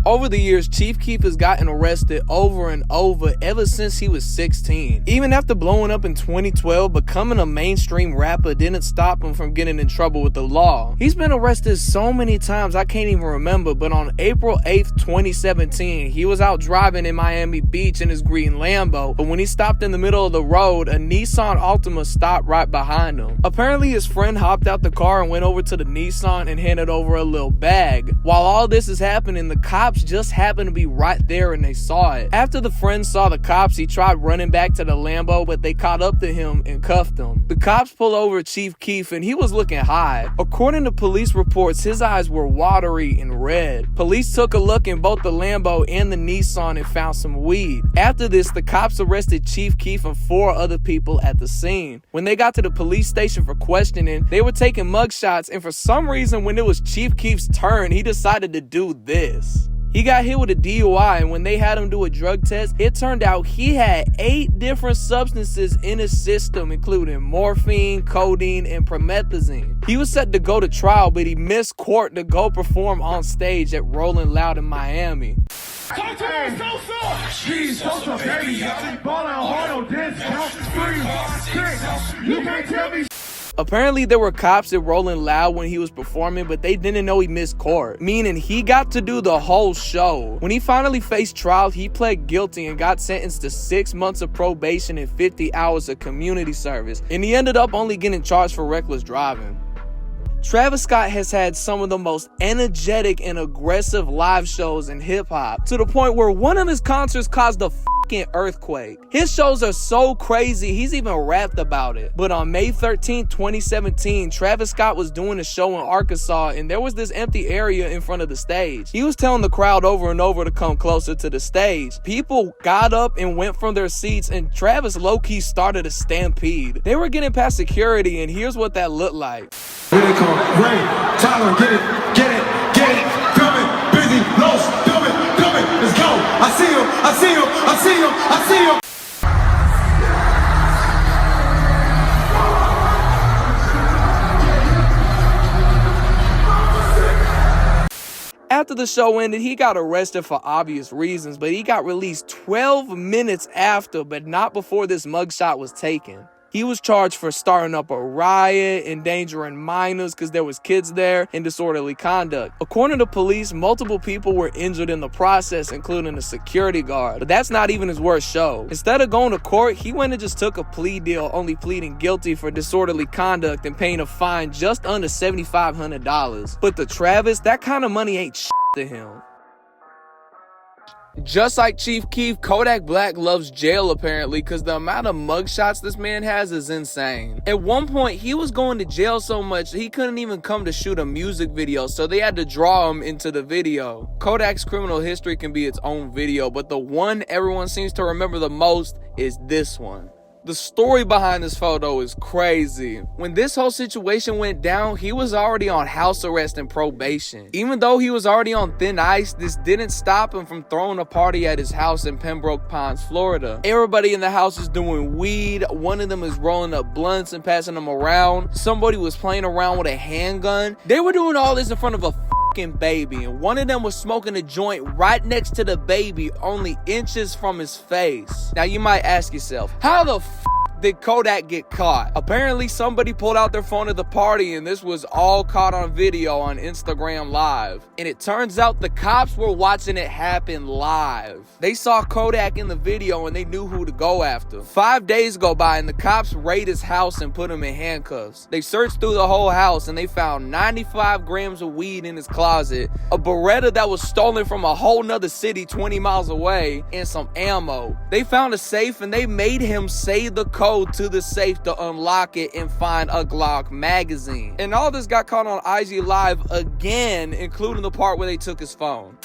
Over the years, Chief Keef has gotten arrested over and over ever since he was 16. Even after blowing up in 2012, becoming a mainstream rapper didn't stop him from getting in trouble with the law. He's been arrested so many times I can't even remember, but on April 8th, 2017, he was out driving in Miami Beach in his green Lambo, but when he stopped in the middle of the road, a Nissan Altima stopped right behind him. Apparently, his friend hopped out the car and went over to the Nissan and handed over a little bag. While all this is happening, the cops just happened to be right there and they saw it. After the friend saw the cops, he tried running back to the Lambo, but they caught up to him and cuffed him. The cops pull over Chief Keef and he was looking high. According to police reports, his eyes were watery and red. Police took a look in both the Lambo and the Nissan and found some weed. After this, the cops arrested Chief Keef and 4 other people at the scene. When they got to the police station for questioning, they were taking mugshots, and for some reason, when it was Chief Keef's turn, he decided to do this. He got hit with a DUI, and when they had him do a drug test, it turned out he had 8 different substances in his system, including morphine, codeine, and promethazine. He was set to go to trial, but he missed court to go perform on stage at Rolling Loud in Miami. Talk to me, Sosa! She's Sosa, baby. Ball out hard on dance count. 3, 6. You can't tell me. Apparently, there were cops at Rolling Loud when he was performing, but they didn't know he missed court, meaning he got to do the whole show. When he finally faced trial, he pled guilty and got sentenced to 6 months of probation and 50 hours of community service, and he ended up only getting charged for reckless driving. Travis Scott has had some of the most energetic and aggressive live shows in hip-hop, to the point where one of his concerts caused a fucking earthquake. His shows are so crazy, he's even rapped about it. But on May 13, 2017, Travis Scott was doing a show in Arkansas, and there was this empty area in front of the stage. He was telling the crowd over and over to come closer to the stage. People got up and went from their seats, and Travis low-key started a stampede. They were getting past security, and here's what that looked like. Here they come. Ray, Tyler, get it, coming, busy, lost, do it, let's go. I see him. After the show ended, he got arrested for obvious reasons, but he got released 12 minutes after, but not before this mugshot was taken. He was charged for starting up a riot, endangering minors because there was kids there, and disorderly conduct. According to police, multiple people were injured in the process, including a security guard. But that's not even his worst show. Instead of going to court, he went and just took a plea deal, only pleading guilty for disorderly conduct and paying a fine just under $7,500. But to Travis, that kind of money ain't shit to him. Just like Chief Keef, Kodak Black loves jail apparently, because the amount of mugshots this man has is insane. At one point, he was going to jail so much he couldn't even come to shoot a music video, so they had to draw him into the video. Kodak's criminal history can be its own video, but the one everyone seems to remember the most is this one. The story behind this photo is crazy. When this whole situation went down, he was already on house arrest and probation. Even though he was already on thin ice, this didn't stop him from throwing a party at his house in Pembroke Pines, Florida. Everybody in the house is doing weed. One of them is rolling up blunts and passing them around. Somebody was playing around with a handgun. They were doing all this in front of a baby, and one of them was smoking a joint right next to the baby, only inches from his face. Now you might ask yourself, how the did Kodak get caught? Apparently somebody pulled out their phone at the party, and this was all caught on video on Instagram Live. And it turns out the cops were watching it happen live. They saw Kodak in the video and they knew who to go after. 5 days go by and the cops raid his house and put him in handcuffs. They searched through the whole house and they found 95 grams of weed in his closet, a Beretta that was stolen from a whole nother city 20 miles away, and some ammo. They found a safe and they made him say the code to the safe to unlock it and find a Glock magazine. And all this got caught on IG Live again, including the part where they took his phone.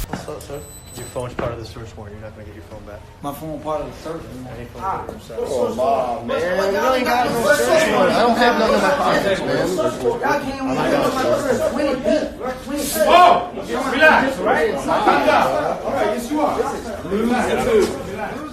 What's up, sir? Your phone's part of the search warrant. You're not going to get your phone back. My phone part of the search warrant. Oh, man. We ain't got no search warrant. I don't have nothing in my pockets, man. Oh! Relax, all right? All right, yes, you are. Relax.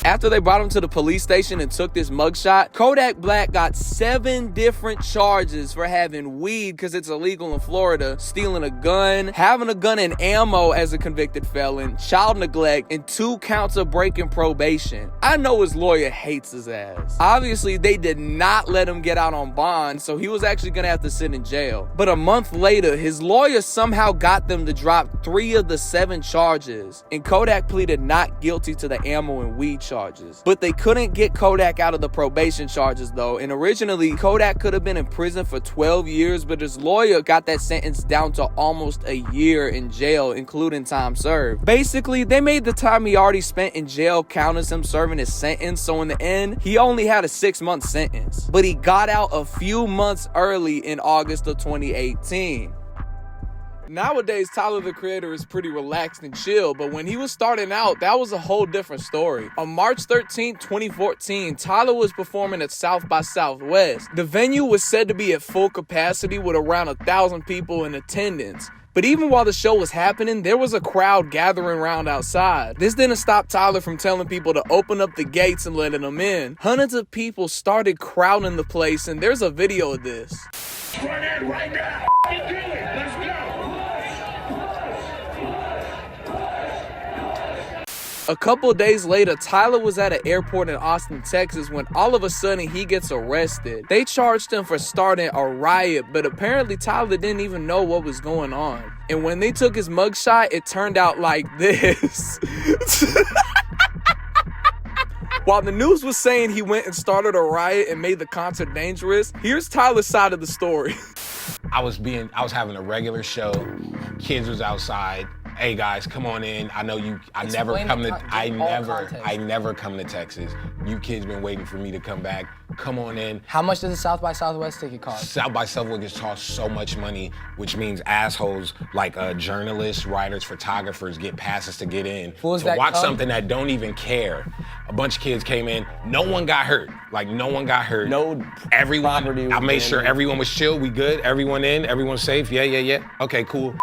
After they brought him to the police station and took this mugshot, Kodak Black got 7 different charges for having weed because it's illegal in Florida, stealing a gun, having a gun and ammo as a convicted felon, child neglect, and 2 counts of breaking probation. I know his lawyer hates his ass. Obviously, they did not let him get out on bond, so he was actually gonna have to sit in jail. But a month later, his lawyer somehow got them to drop 3 of the 7 charges, and Kodak pleaded not guilty to the ammo and weed charges. But they couldn't get Kodak out of the probation charges though, and originally Kodak could have been in prison for 12 years, but his lawyer got that sentence down to almost a year in jail, including time served. Basically, they made the time he already spent in jail count as him serving his sentence, so in the end, he only had a 6-month sentence. But he got out a few months early in August of 2018. Nowadays, Tyler the Creator is pretty relaxed and chill, but when he was starting out, that was a whole different story. On March 13, 2014, Tyler was performing at South by Southwest. The venue was said to be at full capacity with around 1,000 people in attendance. But even while the show was happening, there was a crowd gathering around outside. This didn't stop Tyler from telling people to open up the gates and letting them in. Hundreds of people started crowding the place, and there's a video of this. Run in right now. Do it. Let's go. A couple days later, Tyler was at an airport in Austin, Texas when all of a sudden he gets arrested. They charged him for starting a riot, but apparently Tyler didn't even know what was going on. And when they took his mugshot, it turned out like this. While the news was saying he went and started a riot and made the concert dangerous, here's Tyler's side of the story. I was having a regular show. Kids was outside. Hey guys, come on in. I know you. I never come to Texas. You kids been waiting for me to come back. Come on in. How much does the South by Southwest ticket cost? South by Southwest costs so much money, which means assholes like journalists, writers, photographers get passes to get in to watch something that don't even care. A bunch of kids came in. No one got hurt. Like no one got hurt. No everyone. property. I made sure everyone was chill. We good. Everyone in. Everyone's safe. Yeah. Okay, cool.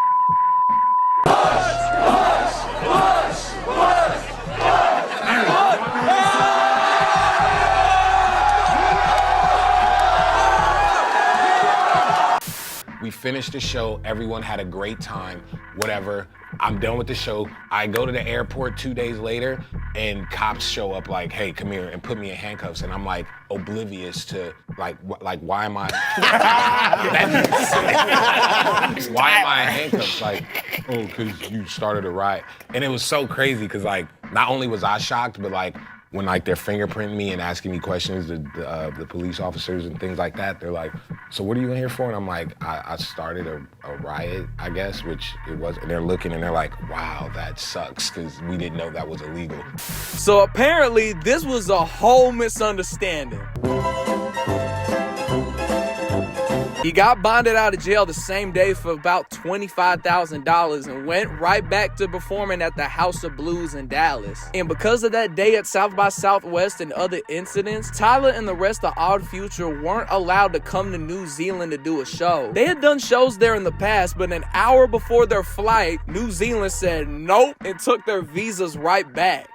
We finished the show, everyone had a great time, whatever. I'm done with the show. I go to the airport 2 days later and cops show up like, hey, come here, and put me in handcuffs. And I'm like oblivious to like why am I, why am I in handcuffs? Like, oh, cause you started a riot. And it was so crazy cause like, not only was I shocked, but like, when like they're fingerprinting me and asking me questions, the police officers and things like that, they're like, so what are you in here for? And I'm like, I started a riot, I guess, which it was, and they're looking and they're like, wow, that sucks, because we didn't know that was illegal. So apparently this was a whole misunderstanding. He got bonded out of jail the same day for about $25,000 and went right back to performing at the House of Blues in Dallas. And because of that day at South by Southwest and other incidents, Tyler and the rest of Odd Future weren't allowed to come to New Zealand to do a show. They had done shows there in the past, but an hour before their flight, New Zealand said nope and took their visas right back.